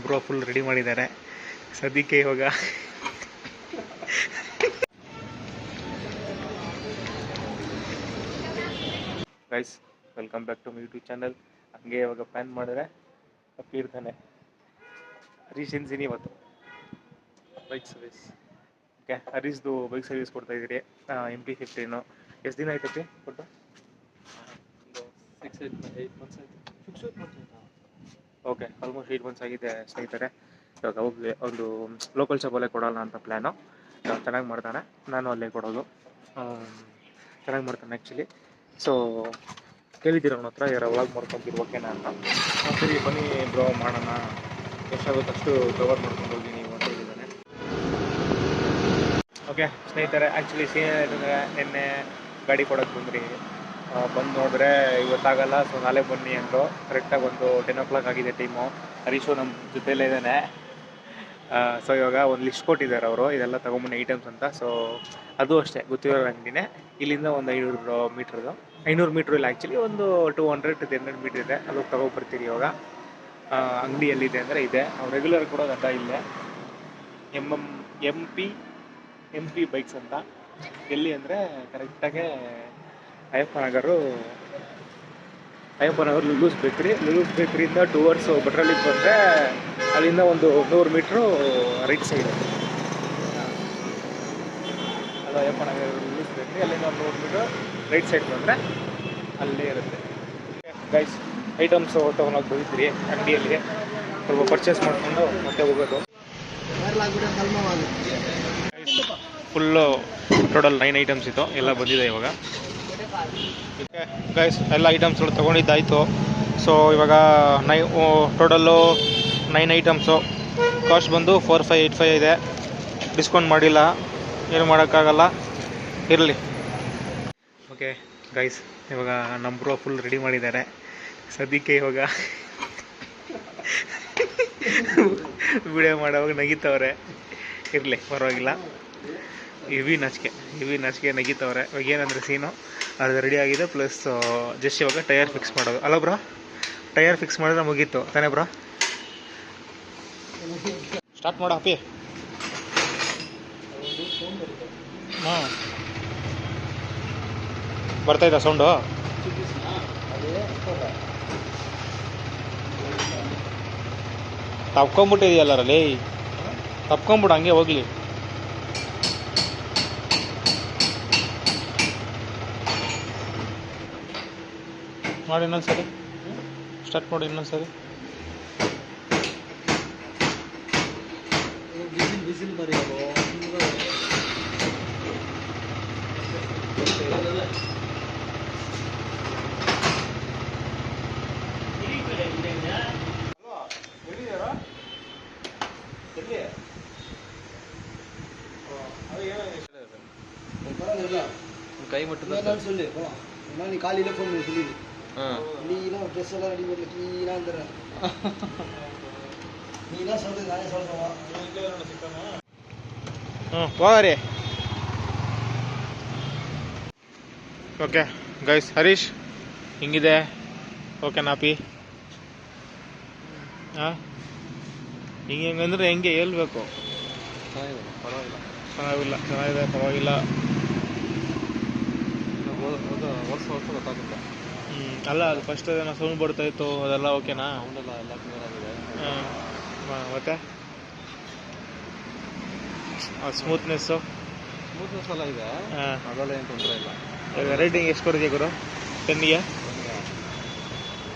Bro full ready ಮಾಡಿದ್ದಾರೆ ಸದ್ಯಕ್ಕೆ ಇವಾಗ. Guys welcome back to my YouTube channel. ಹಂಗೆ ಇವಾಗ ಪ್ಲ್ಯಾನ್ ಮಾಡಿದ್ರೆ ಅಪ್ಪಿ ಇರ್ತಾನೆ. ಹರೀಶ್ ಇನ್ಸಿನಿ ಇವತ್ತು ಬೈಕ್ ಸರ್ವಿಸ್. ಓಕೆ, ಹರೀಶ್ದು ಬೈಕ್ ಸರ್ವಿಸ್ ಕೊಡ್ತಾ ಇದ್ದೀರಿ. MP15 ಎಷ್ಟು ದಿನ ಆಯ್ತಪ್ಪಿ ಕೊಟ್ಟು? 6-8 months ಆಯಿತು. ಓಕೆ, ಆಲ್ಮೋಸ್ಟ್ 8 months ಆಗಿದೆ ಸ್ನೇಹಿತರೆ. ಇವಾಗ ಹೋಗಿ ಒಂದು ಲೋಕಲ್ ಶಾಪಲ್ಲೇ ಕೊಡೋಣ ಅಂತ ಪ್ಲ್ಯಾನು. ಚೆನ್ನಾಗಿ ಮಾಡ್ತಾನೆ, ನಾನು ಅಲ್ಲೇ ಕೊಡೋದು. ಚೆನ್ನಾಗಿ ಮಾಡ್ತಾನೆ ಆ್ಯಕ್ಚುಲಿ. ಸೊ ಕೇಳಿದ್ದೀರ ಅವನ ಹತ್ರ ಯಾರು ವ್ಲಾಗ್ ಮಾಡ್ಕೊತೀರಿ ಓಕೆನಾ ಅಂತ. ಸರಿ ಬನ್ನಿ ಬ್ರೋ ಮಾಡೋಣ, ಎಷ್ಟಾಗುತ್ತೆ ಅಷ್ಟು ಕವರ್ ಮಾಡ್ಕೊಂಡು ಹೋಗಿ ನೀವು ಅಂತ ಹೇಳಿದ್ದಾನೆ. ಓಕೆ ಸ್ನೇಹಿತರೆ, ಆ್ಯಕ್ಚುಲಿ ಸೀನ್ ಏನಾಯ್ತಂದರೆ ನಿನ್ನೆ ಗಾಡಿ ಕೊಡೋಕ್ಕೆ ಬಂದು ನೋಡಿದ್ರೆ ಇವತ್ತಾಗಲ್ಲ, ಸೊ ನಾಳೆ ಬನ್ನಿ ಅಂದರು. ಕರೆಕ್ಟಾಗಿ ಒಂದು 10 o'clock ಆಗಿದೆ ಟೈಮು. ಹರೀಶು ನಮ್ಮ ಜೊತೆಯಲ್ಲೇ ಇದ್ದಾನೆ. ಸೊ ಇವಾಗ ಒಂದು ಲಿಸ್ಟ್ ಕೊಟ್ಟಿದ್ದಾರೆ ಅವರು, ಇದೆಲ್ಲ ತೊಗೊಂಬನ್ನಿ ಐಟಮ್ಸ್ ಅಂತ. ಸೊ ಅದು ಅಷ್ಟೇ ಗೊತ್ತಿರೋ ಅಂಗಡಿನೇ. ಇಲ್ಲಿಂದ ಒಂದು 500 ಮೀಟ್ರದು, 500 ಮೀಟ್ರ್ ಇಲ್ಲ ಆ್ಯಕ್ಚುಲಿ, ಒಂದು 200-300 ಮೀಟ್ರ್ ಇದೆ. ಅಲ್ಲಿಗೆ ತೊಗೊಬರ್ತೀರಿ. ಇವಾಗ ಅಂಗಡಿ ಎಲ್ಲಿದೆ ಅಂದರೆ ಇದೆ, ನಾವು ರೆಗ್ಯುಲರ್ ಕೊಡೋದು ಅಡ್ಡ ಇಲ್ಲೇ MP ಬೈಕ್ಸ್ ಅಂತ. ಎಲ್ಲಿ ಅಂದರೆ ಕರೆಕ್ಟಾಗೆ ಅಯ್ಯಪ್ಪ ನಗರ್ ಲುಲೂಸ್ ಬೇಕ್ರಿಯಿಂದ ಟುವರ್ಡ್ಸ್ ಭಟ್ರಳ್ಳಿಗೆ ಬಂದರೆ ಅಲ್ಲಿಂದ ಒಂದು 100 ಮೀಟ್ರು ರೈಟ್ ಸೈಡ್. ಅದು ಅಯ್ಯಪ್ಪ ನಗರ ಲುಲೂಸ್ ಬೇಕ್ರಿ, ಅಲ್ಲಿಂದ ಒಂದು 100 ಮೀಟ್ರ್ ರೈಟ್ ಸೈಡ್ ಬಂದರೆ ಅಲ್ಲೇ ಇರುತ್ತೆ. ಗೈಸ್ ಐಟಮ್ಸು ತೊಗೊಳಕ್ಕೆ ಬಂದಿದ್ರಿ ಅಂಗಡಿಯಲ್ಲಿ, ಸ್ವಲ್ಪ ಪರ್ಚೇಸ್ ಮಾಡಿಕೊಂಡು ಮತ್ತೆ ಹೋಗೋದು. ಫುಲ್ಲು ಟೋಟಲ್ 9 ಐಟಮ್ಸ್ ಇತ್ತು, ಎಲ್ಲ ಬಂದಿದೆ ಇವಾಗ. ಗೈಸ್ ಎಲ್ಲ ಐಟಮ್ಸ್ಗಳು ತೊಗೊಂಡಿದ್ದಾಯಿತು. ಸೊ ಇವಾಗ ಟೋಟಲ್ಲು 9 ಐಟಮ್ಸು. ಕಾಸ್ಟ್ ಬಂದು 4585 ಇದೆ. ಡಿಸ್ಕೌಂಟ್ ಮಾಡಿಲ್ಲ, ಏನು ಮಾಡೋಕ್ಕಾಗಲ್ಲ, ಇರಲಿ. ಓಕೆ ಗೈಸ್, ಇವಾಗ ನಮ್ಮ ಬ್ರೋ ಫುಲ್ ರೆಡಿ ಮಾಡಿದ್ದಾರೆ ಸದ್ಯಕ್ಕೆ. ಇವಾಗ ವಿಡಿಯೋ ಮಾಡೋವಾಗ ನಗಿತವ್ರೆ, ಇರಲಿ ಪರವಾಗಿಲ್ಲ. ಹೆವಿ ನಾಚಿಕೆ ನಗಿತವ್ರೆ. ಇವಾಗ ಏನಂದರೆ ಸೀನು ಅದು ರೆಡಿ ಆಗಿದೆ, ಪ್ಲಸ್ ಜಸ್ಟ್ ಇವಾಗ ಟೈರ್ ಫಿಕ್ಸ್ ಮಾಡೋದು ಅಲ್ಲ ಬ್ರೋ. ಟೈರ್ ಫಿಕ್ಸ್ ಮಾಡಿದ್ರೆ ಮುಗೀತು ತಾನೇ ಬ್ರೋ? ಸ್ಟಾರ್ಟ್ ಮಾಡೋ ಹಪ್ಪಿ. ಹಾಂ ಬರ್ತಾಯಿದ್ದ ಸೌಂಡು? ತಪ್ಕೊಂಬಿಟ್ಟಿದೆಯಲ್ಲರಲ್ಲಿ, ತಪ್ಕೊಂಬಿಡು, ಹಂಗೆ ಹೋಗಲಿ. ಮಾಡಿ ಇನ್ನೊಂದು ಸರಿ ಸ್ಟಾರ್ಟ್ ಮಾಡಿ, ಇನ್ನೊಂದು ಸರಿ. ಬಿಸಿಲು ಬರೀ கை மட்டும் தான் சொல்லு. நீ காலையில் ஃபோன் பண்ணி சொல்லி நீலாம் ட்ரெஸ் எல்லாம் ரெடி பண்ணி நீலாம் வந்துடுறேன். நீலாம் சொல்றது நானே சொல்கிறேன். போகாரே. ಓಕೆ ಗೈಸ್, ಹರೀಶ್ ಹಿಂಗಿದೆ ಓಕೆನಾ ಪಿ? ಹಾಂ ಹಿಂಗಂದ್ರೆ ಹೆಂಗೆ ಹೇಳ್ಬೇಕು? ಚೆನ್ನಾಗಿದೆ ಪರವಾಗಿಲ್ಲ. ಗೊತ್ತಾಗುತ್ತೆ. ಅಲ್ಲ ಅದು ಫಸ್ಟ್ ಏನೋ ಸೌಂಡ್ ಬರ್ತಾಯಿತ್ತು, ಅದೆಲ್ಲ ಓಕೆನಾ? ಎಲ್ಲ ಕ್ಲಿಯರ್ ಆಗಿದೆ. ಮತ್ತೆ ಸ್ಮೂತ್ನೆಸ್ಸು ಎಲ್ಲ ಇದೆ, ಅದೆಲ್ಲ ಏನು ತೊಂದರೆ ಇಲ್ಲ. ಈಗ ರೇಟಿಂಗ್ ಎಷ್ಟು ಕೊಡ್ತೀಯ ಗುರು 10ಗೆ?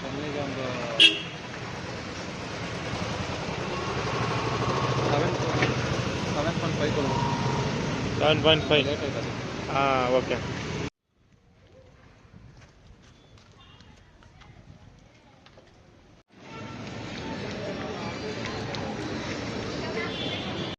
10ಗೆ ಒಂದು 7.5 ಕೊಡ್ಬೋದು. 7.5 ಲೇಟ್ ಆಯ್ತು. ಹಾಂ ಓಕೆ.